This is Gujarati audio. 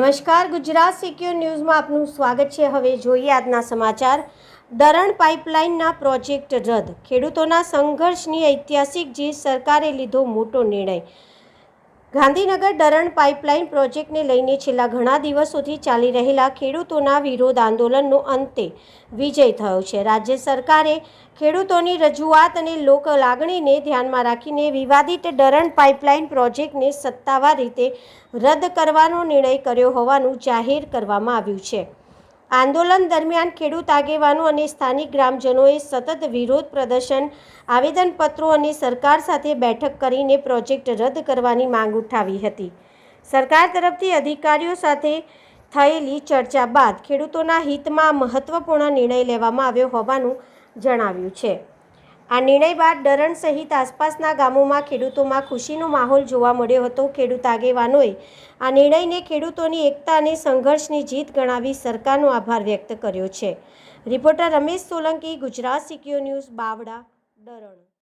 નમસ્કાર, ગુજરાત સિક્યોર ન્યૂઝમાં આપનું સ્વાગત છે। હવે જોઈએ આજના સમાચાર। ધરણ પાઇપલાઇનના પ્રોજેક્ટ રદ, ખેડૂતોના સંઘર્ષની ઐતિહાસિક જીત, સરકારે લીધો મોટો નિર્ણય। ગાંધીનગર ધરણ પાઇપલાઇન પ્રોજેક્ટને લઈને છેલ્લા ઘણા દિવસોથી ચાલી રહેલા ખેડૂતોના વિરોધ આંદોલનનો અંતે વિજય થયો છે। રાજ્ય સરકારે ખેડૂતોની રજૂઆત અને લોક લાગણીને ધ્યાનમાં રાખીને વિવાદિત ધરણ પાઇપલાઇન પ્રોજેક્ટને સત્તાવાર રીતે રદ કરવાનો નિર્ણય કર્યો હોવાનું જાહેર કરવામાં આવ્યું છે। આંદોલન દરમિયાન ખેડૂત આગેવાનો અને સ્થાનિક ગ્રામજનોએ સતત વિરોધ પ્રદર્શન, આવેદનપત્રો અને સરકાર સાથે બેઠક કરીને પ્રોજેક્ટ રદ કરવાની માંગ ઉઠાવી હતી। સરકાર તરફથી અધિકારીઓ સાથે થયેલી ચર્ચા બાદ ખેડૂતોના હિતમાં મહત્વપૂર્ણ નિર્ણય લેવામાં આવ્યો હોવાનું જણાવ્યું છે। આ નિર્ણય બાદ ધરણ સહિત આસપાસના ગામોમાં ખેડૂતોમાં ખુશીનો માહોલ જોવા મળ્યો હતો। ખેડૂત આગેવાનોએ આ નિર્ણયને ખેડૂતોની એકતા અને સંઘર્ષની જીત ગણાવી સરકારનો આભાર વ્યક્ત કર્યો છે। Reporter Ramesh Solanki, Gujarat secure news, Bavla, ધરણ।